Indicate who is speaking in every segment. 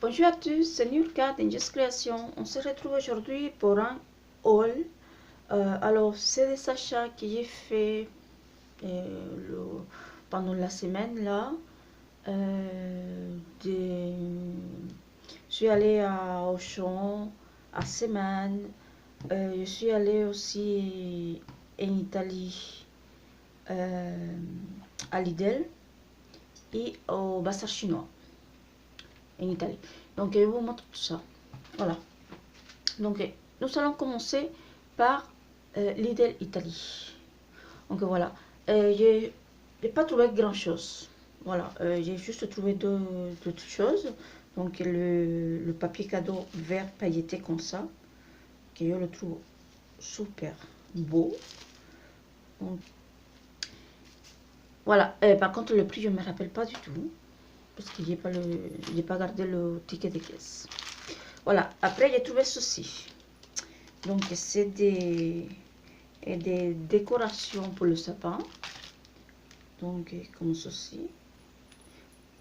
Speaker 1: Bonjour à tous, c'est Nurka d'Injust Création. On se retrouve aujourd'hui pour un haul. Alors, c'est des achats que j'ai fait pendant la semaine là. Je suis allée à Auchan, à Semaine. Je suis allée aussi en Italie, à Lidl et au Bazar chinois en Italie. Donc, je vous montre tout ça. Voilà. Donc, nous allons commencer par Lidl Italie. Donc, voilà. Je n'ai pas trouvé grand chose. Voilà. J'ai juste trouvé deux choses. Donc, le papier cadeau vert pailleté comme ça, que je le trouve super beau. Donc, voilà. Par contre, le prix, je ne me rappelle pas du tout. Parce que je n'ai pas gardé le ticket de caisse. Voilà. Après, j'ai trouvé ceci. Donc, c'est des décorations pour le sapin. Donc, comme ceci.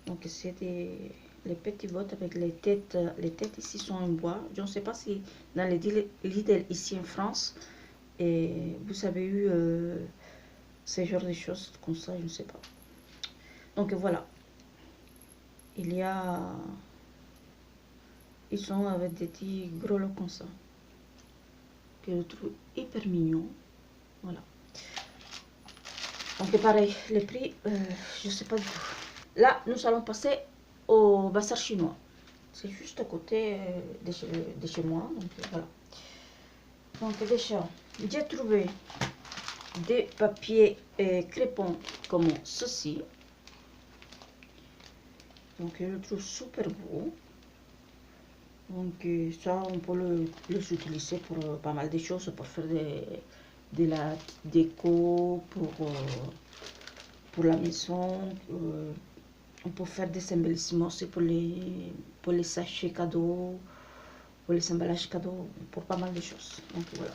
Speaker 1: Donc, c'est les petits bottes avec les têtes. Les têtes ici sont en bois. Je ne sais pas si dans les Lidl ici en France, et vous avez eu ce genre de choses comme ça, je ne sais pas. Donc, voilà. Ils sont avec des petits gros lots comme ça. Que je trouve hyper mignon. Voilà. Donc, pareil, les prix, je ne sais pas du tout. Là, nous allons passer au bazar chinois. C'est juste à côté de chez moi. Donc, voilà. Donc, déjà, j'ai trouvé des papiers crépons comme ceci. Donc, je le trouve super beau. Donc, ça, on peut les utiliser pour pas mal de choses, pour faire de la déco, pour la maison. On peut faire des embellissements aussi pour les sachets cadeaux, pour les emballages cadeaux, pour pas mal de choses. Donc, voilà.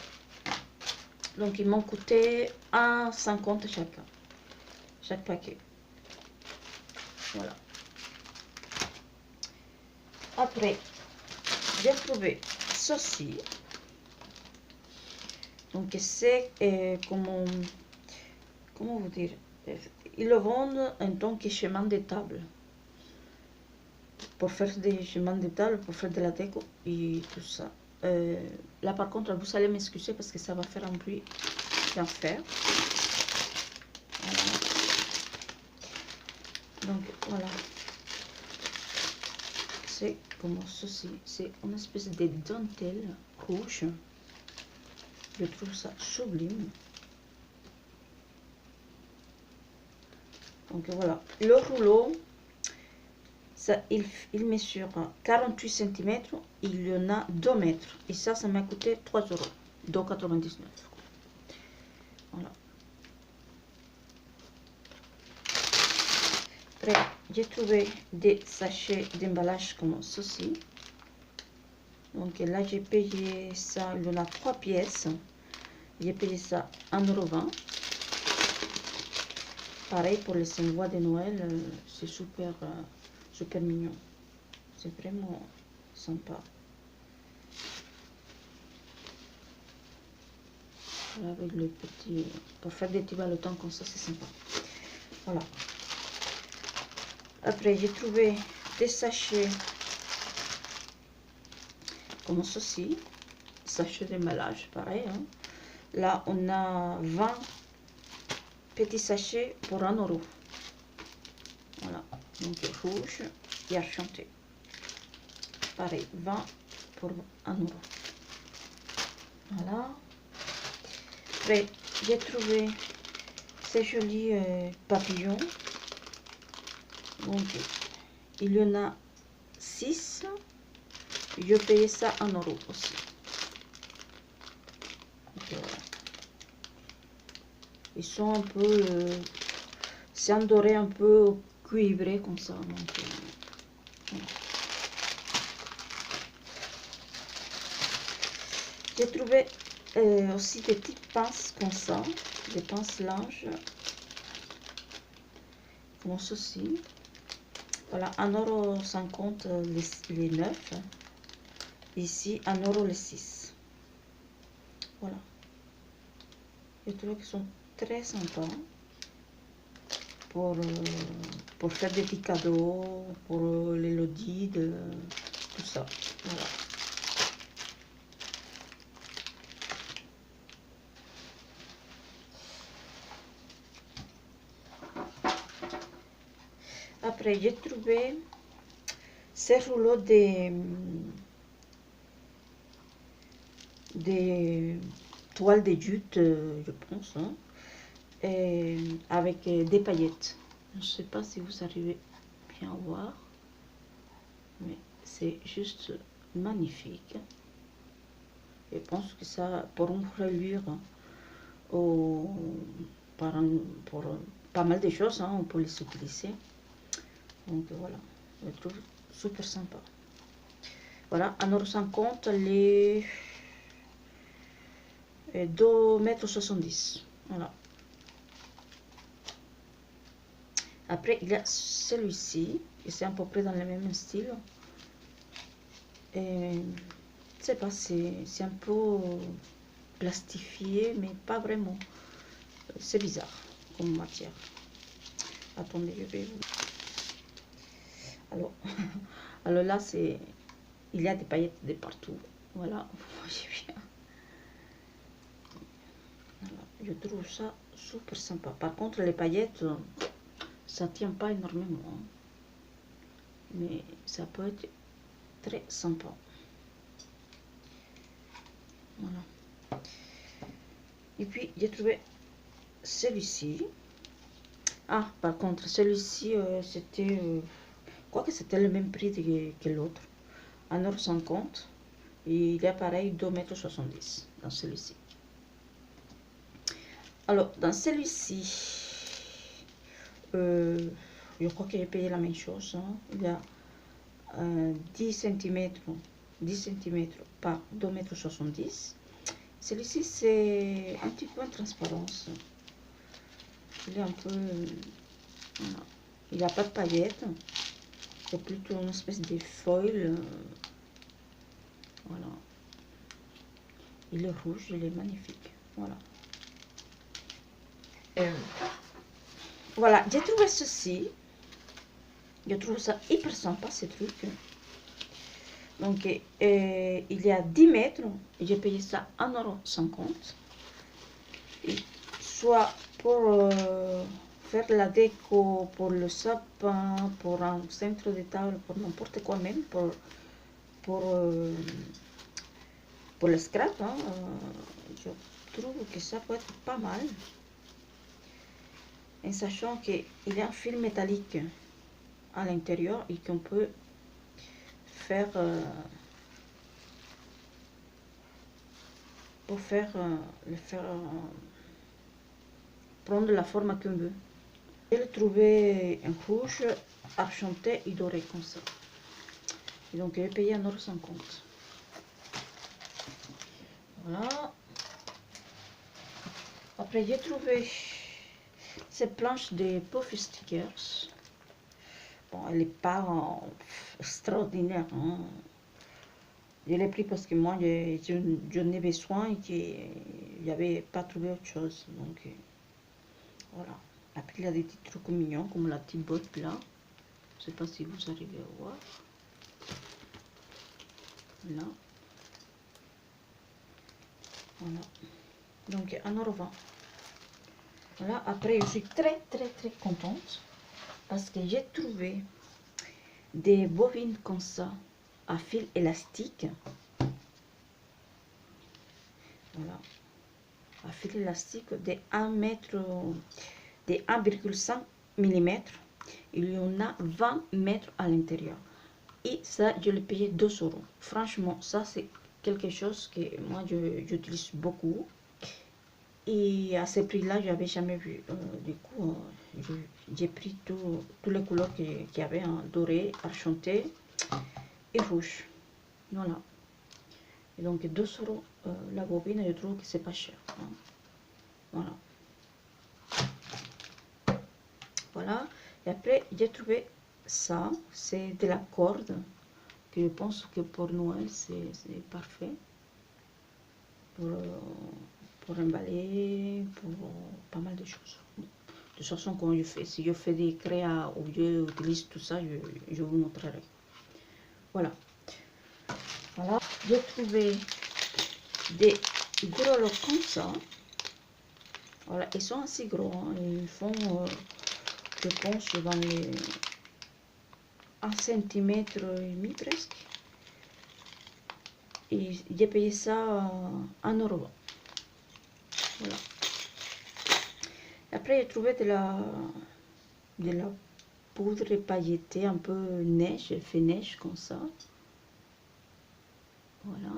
Speaker 1: Donc, ils m'ont coûté 1,50 chacun, chaque paquet. Voilà. Après, j'ai trouvé ceci. Donc, c'est comment vous dire, ils le vendent en tant que chemin de table. Pour faire des chemins de table, pour faire de la déco et tout ça. Là, par contre, vous allez m'excuser parce que ça va faire un bruit d'enfer. Voilà. Donc, voilà. C'est comme ceci. C'est une espèce de dentelle rouge. Je trouve ça sublime. Donc, voilà. Le rouleau, ça, il mesure 48 cm. Il y en a 2 mètres. Et ça m'a coûté 3 €. 2,99 €. Voilà. Après, j'ai trouvé des sachets d'emballage comme ceci. Donc là, j'ai payé ça, il y en a 3 pièces. J'ai payé ça 1,20 €. Pareil pour les envois de Noël, c'est super, super mignon. C'est vraiment sympa. Voilà, avec le petit, pour faire des petits ballotins comme ça, c'est sympa. Voilà. Après, j'ai trouvé des sachets comme ceci. Sachets d'emballage, pareil. Hein. Là, on a 20 petits sachets pour 1 €. Voilà. Donc, rouge et argenté. Pareil, 20 pour 1 €. Voilà. Après, j'ai trouvé ces jolis papillons. Donc, il y en a 6. Je payais ça 1 € aussi. Donc, voilà. Ils sont un peu, c'est un doré un peu cuivré comme ça. Donc, voilà. J'ai trouvé aussi des petites pinces comme ça, des pinces linge, comme ceci. Voilà, 1,50 € les 9. Ici, 1 € les 6. Voilà. Je trouve qu'ils sont très sympas pour faire des petits cadeaux, pour les lodis, tout ça. Voilà. Après, j'ai trouvé ces rouleaux des toiles de jute, je pense, hein, et avec des paillettes. Je ne sais pas si vous arrivez bien à voir, mais c'est juste magnifique. Je pense que ça, pour une reliure, au, pour pas mal de choses, hein, on peut les utiliser. Donc voilà, je trouve super sympa. Voilà, 1,50 € les 2,70 m. Voilà. Après, il y a celui-ci, et c'est à peu près dans le même style. Et je sais pas, c'est un peu plastifié, mais pas vraiment. C'est bizarre comme matière. Attendez, je vais vous... Alors là, il y a des paillettes de partout. Voilà, vous voyez bien. Voilà, je trouve ça super sympa. Par contre, les paillettes, ça tient pas énormément. Mais ça peut être très sympa. Voilà. Et puis, j'ai trouvé celui-ci. Ah, par contre, celui-ci, c'était... quoique c'était le même prix que l'autre. 1,50 €. Et il y a pareil 2,70 m dans celui-ci. Alors, dans celui-ci, je crois que j'ai payé la même chose. Hein. Il y a 10 cm par 2,70 m. Celui-ci, c'est un petit peu en transparence. Il est un peu... voilà. Il n'y a pas de paillettes. C'est plutôt une espèce de foil. Voilà. Il est rouge, il est magnifique. Voilà. Voilà, j'ai trouvé ceci. Je trouve ça hyper sympa, ce truc. Donc, il y a 10 mètres. J'ai payé ça 1,50 €. Soit pour faire la déco, pour le sapin, pour un centre de table, pour n'importe quoi même, pour le scrap. Hein, je trouve que ça peut être pas mal. En sachant qu'il y a un fil métallique à l'intérieur et qu'on peut faire prendre la forme qu'on veut. Je l'ai trouvé en rouge, argenté et doré comme ça. Et donc j'ai payé 1,50 €. Voilà. Après j'ai trouvé cette planche de puff stickers. Bon, elle n'est pas extraordinaire. Hein. Je l'ai pris parce que moi, j'en ai besoin et qu'il n'y avait pas trouvé autre chose. Donc, voilà. Après, il y a des petits trucs mignons, comme la petite botte là. Je ne sais pas si vous arrivez à voir. Là. Voilà. Donc, 1,20 €. Voilà. Après, je suis très, très, très contente parce que j'ai trouvé des bobines comme ça, à fil élastique. Voilà. À fil élastique de 1 mètre, de 1,5 mm. Il y en a 20 mètres à l'intérieur. Et ça, je l'ai payé 2 €. Franchement, ça, c'est quelque chose que moi, j'utilise beaucoup. Et à ce prix-là, je n'avais jamais vu. Du coup, j'ai pris toutes les couleurs qu'il y avait, hein, doré, argenté et rouge. Voilà. Et donc, 2 € la bobine, je trouve que c'est pas cher. Hein. Voilà. Voilà. Et après, j'ai trouvé ça, c'est de la corde, que je pense que pour Noël, c'est parfait. Pour emballer, pour pas mal de choses. De toute façon, quand je fais, si je fais des créas ou je utilise tout ça, je vous montrerai. Voilà. Voilà. J'ai trouvé des grelots comme ça. Voilà, ils sont assez gros. Hein. Ils font, je pense, dans les 1 centimètre et demi presque. Et j'ai payé ça 1 euro. Voilà. Après, j'ai trouvé de la poudre pailletée, un peu neige, elle fait neige comme ça. Voilà.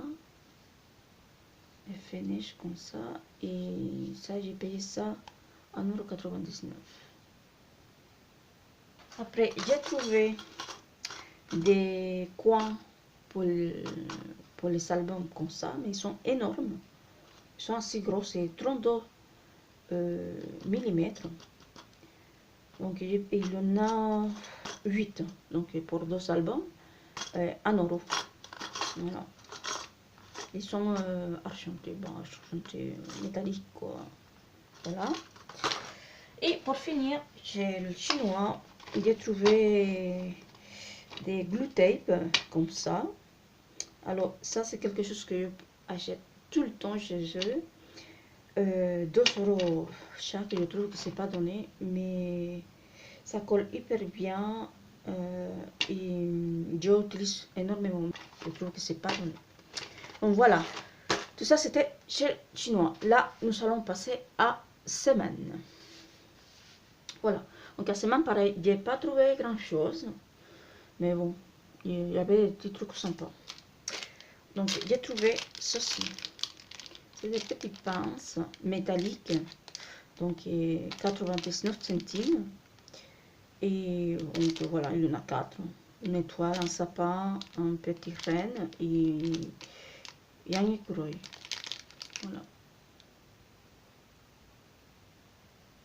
Speaker 1: Elle fait neige comme ça. Et ça, j'ai payé ça 1,99 €. Après, j'ai trouvé des coins pour les albums comme ça, mais ils sont énormes. Ils sont assez gros, c'est 32 mm. Donc il y en a 8. Donc pour 2 albums, 1 euro. Voilà. Ils sont argentés, bon, argentés métalliques quoi. Voilà. Et pour finir, j'ai le chinois. J'ai trouvé des glue tape comme ça. Alors ça c'est quelque chose que j'achète tout le temps chez eux. 2 € chaque, je trouve que c'est pas donné, mais ça colle hyper bien et j'utilise énormément. Je trouve que c'est pas donné. Donc voilà, tout ça c'était chez chinois. Là, nous allons passer à semaine. Voilà, donc à semaine, pareil, j'ai pas trouvé grand chose, mais bon, il y avait des petits trucs sympas. Donc j'ai trouvé ceci. C'est des petites pinces métalliques, donc 99 centimes. Et donc voilà, il y en a 4. Une étoile, un sapin, un petit renne et un écureuil. Voilà.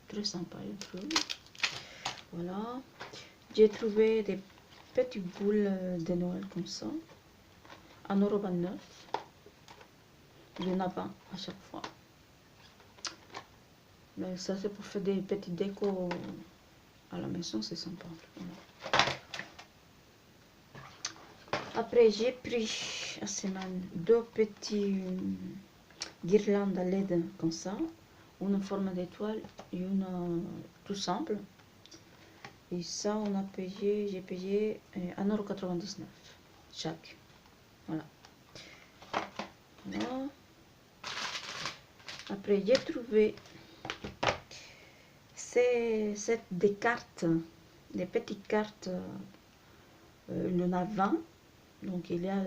Speaker 1: Très sympa, je trouve. Voilà. J'ai trouvé des petites boules de Noël comme ça. 1,29 €. Il y en a 20 à chaque fois. Mais ça, c'est pour faire des petites décos à la maison, c'est sympa. Voilà. Après, j'ai pris à semaine 2 petits guirlandes à LED comme ça. Une en forme d'étoile et une tout simple. Et ça, on a payé, j'ai payé 1,99 € chaque. Voilà. Voilà. Après, j'ai trouvé des cartes, des petites cartes. Il y en a 20. Donc, il y a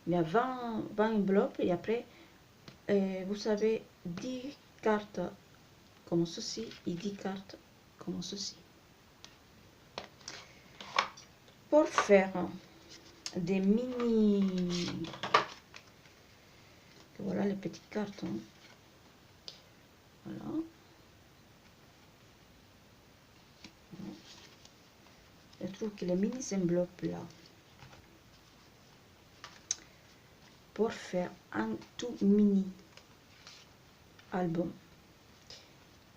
Speaker 1: 20 enveloppes. Et après, vous savez, 10 cartes comme ceci et 10 cartes comme ceci. Pour faire des mini... Voilà les petites cartes. Hein. Voilà. Je trouve que les mini enveloppes là, pour faire un tout mini album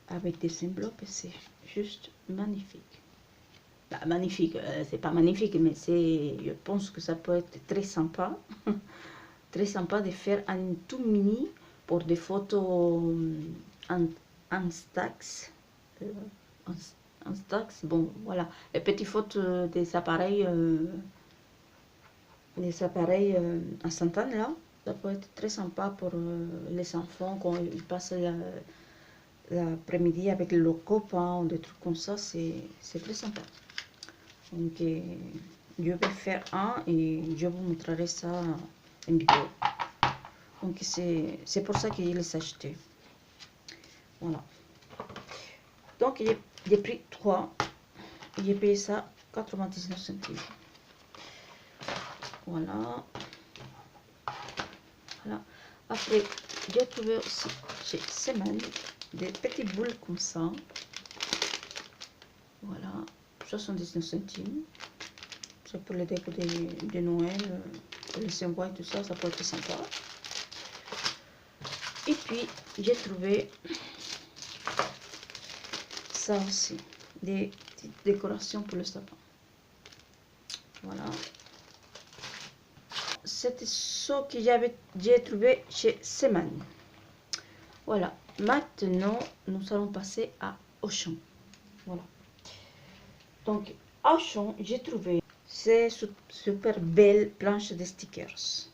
Speaker 1: avec des enveloppes, c'est juste magnifique. Bah, magnifique, c'est pas magnifique, mais je pense que ça peut être très sympa. Très sympa de faire un tout mini pour des photos en stacks. En stacks, bon, voilà. Les petites photos des appareils instantanés, là. Ça peut être très sympa pour les enfants quand ils passent l'après-midi avec leurs copains ou des trucs comme ça. C'est très sympa. Donc, je vais faire un et je vous montrerai ça en vidéo. Donc, c'est pour ça que je les ai achetés. Voilà. Donc, j'ai pris 3 et j'ai payé ça 99 centimes. Voilà. Voilà. Après, j'ai trouvé aussi chez Semaine des petites boules comme ça. Voilà. 79 centimes. C'est pour les décos de Noël, les symboles et tout ça, ça peut être sympa. Et puis, j'ai trouvé ça aussi, des petites décorations pour le sapin. Voilà. C'était ce que j'ai trouvé chez Seman. Voilà. Maintenant, nous allons passer à Auchan. Voilà. Donc, Auchan, j'ai trouvé ces super belles planches de stickers.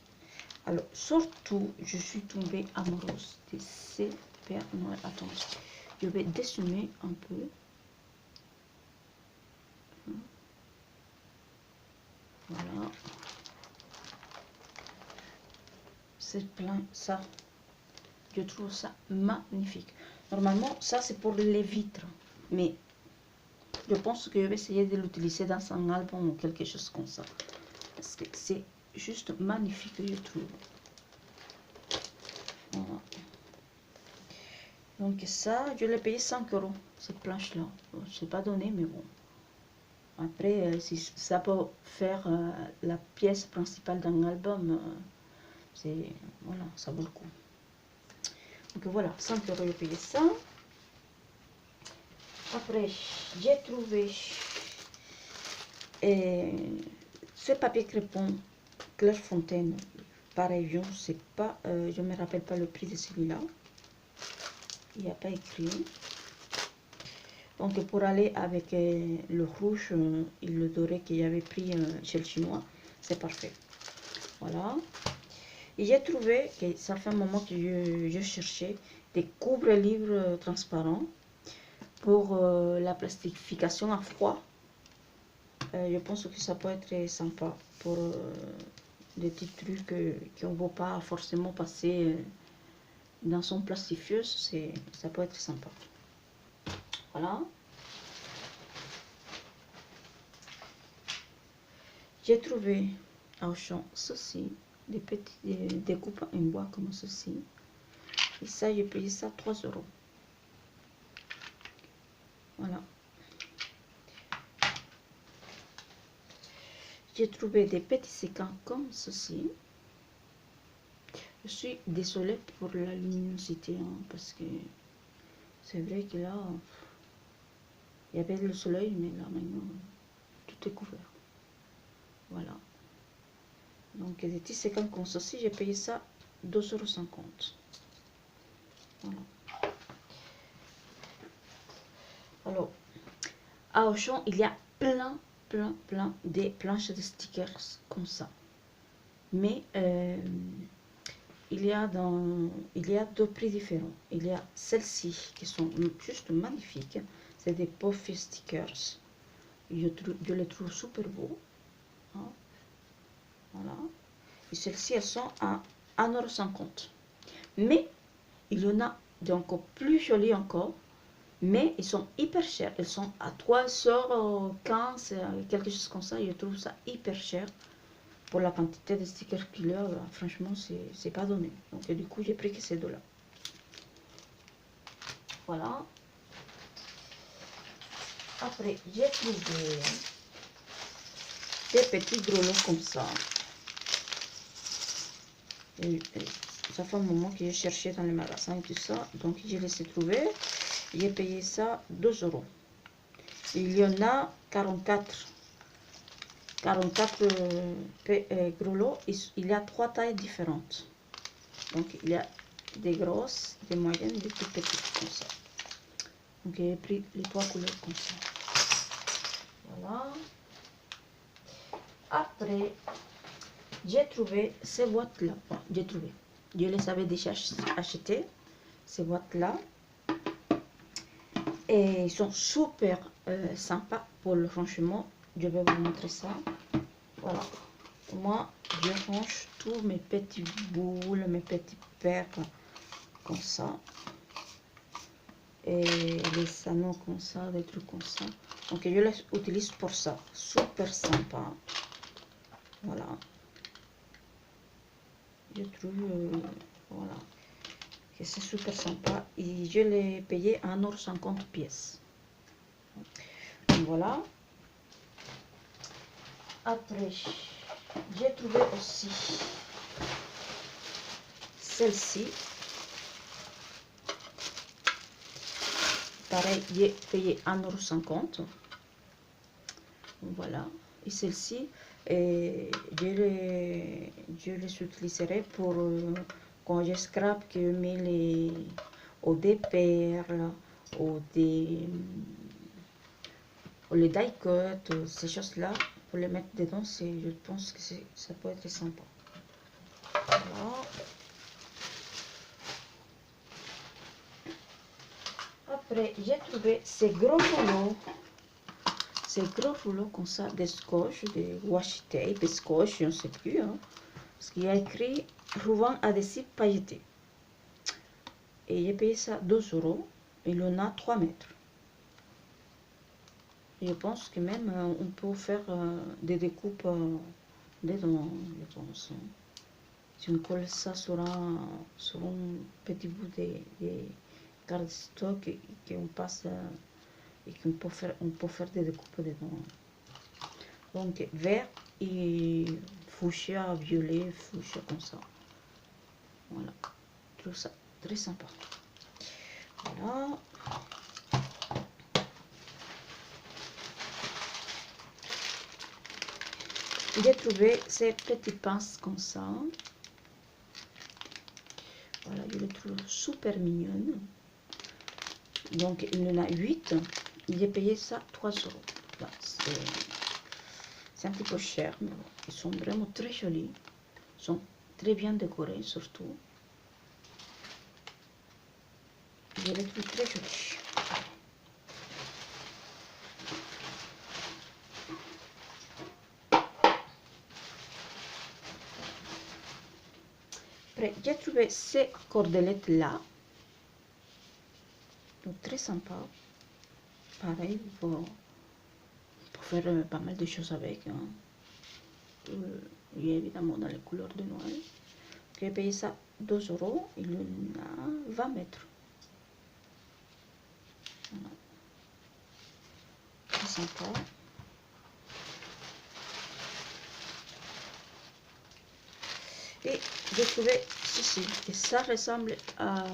Speaker 1: Alors, surtout, je suis tombée amoureuse de ces Pères Noël. Attends, je vais dessiner un peu. Voilà. C'est plein, ça. Je trouve ça magnifique. Normalement, ça, c'est pour les vitres. Mais je pense que je vais essayer de l'utiliser dans un album ou quelque chose comme ça. Parce que c'est juste magnifique, je trouve. Voilà. Donc ça, je l'ai payé 5 €, cette planche-là. Je ne sais pas donné, mais bon. Après, si ça peut faire la pièce principale d'un album, voilà, ça vaut le coup. Donc voilà, 5 €, j'ai payé ça. Après, j'ai trouvé ce papier crépon Clairefontaine. Pareil, je ne sais pas, je ne me rappelle pas le prix de celui-là. Il n'y a pas écrit. Donc pour aller avec le rouge et le doré que j'avais pris chez le chinois, c'est parfait. Voilà. Et j'ai trouvé que ça fait un moment que je cherchais des couvre-livres transparents pour la plastification à froid. Je pense que ça peut être sympa pour des petits trucs qu'on ne va pas forcément passer dans son plastifieuse. Ça peut être sympa. Voilà. J'ai trouvé à Auchan ceci, des petits découpes en bois comme ceci. Et ça, j'ai payé ça 3 €. Voilà. J'ai trouvé des petits séquins comme ceci. Je suis désolée pour la luminosité, hein, parce que c'est vrai que là, il y avait le soleil, mais là maintenant, tout est couvert. Voilà. Donc, des petits séquins comme ceci, j'ai payé ça 2,50 €. Voilà. Alors, à Auchan, il y a plein de planches de stickers comme ça. Mais il y a deux prix différents. Il y a celles-ci qui sont juste magnifiques. C'est des puffy stickers. Je les trouve super beaux. Hein. Voilà. Et celles-ci, elles sont à 1,50 €. Mais il y en a d'encore plus jolies encore. Mais ils sont hyper chers. Ils sont à 3,15 €, quelque chose comme ça. Je trouve ça hyper cher. Pour la quantité de stickers qu'il y a, franchement, c'est pas donné. Donc, du coup, j'ai pris que ces deux-là. Voilà. Après, j'ai trouvé des petits grelots comme ça. Et ça fait un moment que j'ai cherché dans les magasins et tout ça. Donc, je les ai trouvés. J'ai payé ça 2 €. Il y en a 44 grelots. Il y a 3 tailles différentes. Donc, il y a des grosses, des moyennes, des toutes petites comme ça. Donc, j'ai pris les 3 couleurs comme ça. Voilà. Après, j'ai trouvé ces boîtes-là. Bon, j'ai trouvé. Je les avais déjà achetées, ces boîtes-là. Et ils sont super sympas pour le rangement. Je vais vous montrer ça. Voilà. Moi, je range tous mes petits boules, mes petits perles comme ça. Et les anneaux comme ça, des trucs comme ça. Donc, je les utilise pour ça. Super sympa. Voilà. Je trouve, voilà, que c'est super sympa. Et je l'ai payé à 1,50 € pièce. Donc, voilà. Après, j'ai trouvé aussi celle-ci. Pareil, j'ai payé 1,50 €. Voilà. Et celle-ci, je les utiliserai pour quand je scrape, que je mets ou des perles, ou les die cuts, ces choses-là, pour les mettre dedans, je pense que ça peut être sympa. Voilà. Après, j'ai trouvé ces gros rouleaux comme ça, des scotch, des washi tape, des scotch, je ne sais plus, hein, parce qu'il y a écrit ruban adhésif pailleté. Et j'ai payé ça 2 €. Il en a 3 mètres. Je pense que même on peut faire des découpes dedans, je pense. Si on colle ça sur un petit bout de cardstock et qu'on passe et qu'on peut faire des découpes dedans. Donc vert et fuchsia, violet, fuchsia comme ça. Voilà, je trouve ça très sympa. Voilà. J'ai trouvé ces petites pinces comme ça. Voilà, je les trouve super mignonnes. Donc il y en a 8. J'ai payé ça 3 €. Voilà, c'est un petit peu cher, mais bon, ils sont vraiment très jolis. Ils sont très bien décorés surtout. Je les trouve très jolis. Après, j'ai trouvé ces cordelettes là. Donc très sympa. Pareil, pour faire pas mal de choses avec. Hein. Et évidemment dans les couleurs de Noël. J'ai payé ça 2 €. Il y en a 20 mètres. Voilà. Très sympa. Et j'ai trouvé ceci. Et ça ressemble à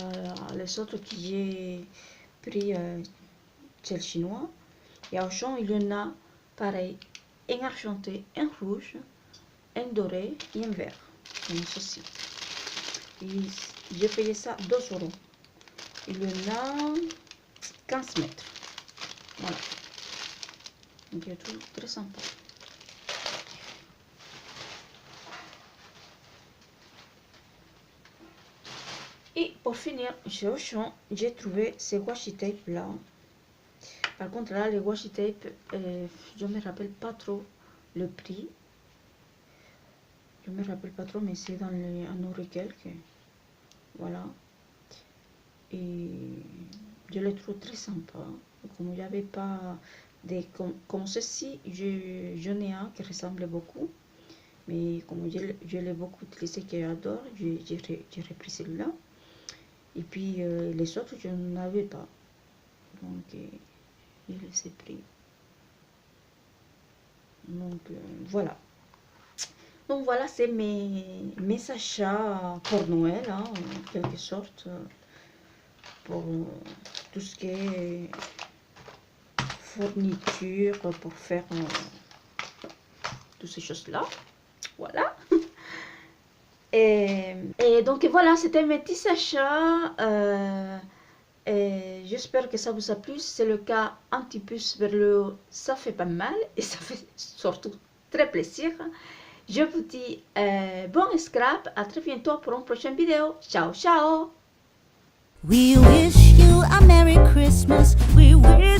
Speaker 1: les autres que j'ai pris chez le chinois. Et au champ, il y en a pareil, un argenté, un rouge, un doré et un vert. Comme ceci. Et j'ai payé ça 2 €. Il y en a 15 mètres. Voilà. Donc je trouve très sympa. Et pour finir, chez Auchan, j'ai trouvé ces washi tape là. Par contre là, les washi tape, je me rappelle pas trop le prix. Je me rappelle pas trop, mais c'est dans les 1 € et quelques. Voilà. Et je les trouve très sympa. Comme il n'y avait pas des comme ceci, j'en ai un qui ressemble beaucoup. Mais comme je l'ai beaucoup utilisé, que j'adore, j'ai repris celui-là. Et puis les autres, je n'en avais pas. Donc je les ai pris. Donc voilà. Donc voilà, c'est mes achats pour Noël, hein, en quelque sorte, pour tout ce qui est fourniture, pour faire toutes ces choses-là. Voilà. Et donc voilà, c'était mes petits achats. Et j'espère que ça vous a plu. Si c'est le cas, un petit pouce vers le haut, ça fait pas mal et ça fait surtout très plaisir. Je vous dis bon scrap, à très bientôt pour une prochaine vidéo. Ciao, ciao!
Speaker 2: We wish you a Merry Christmas. We wish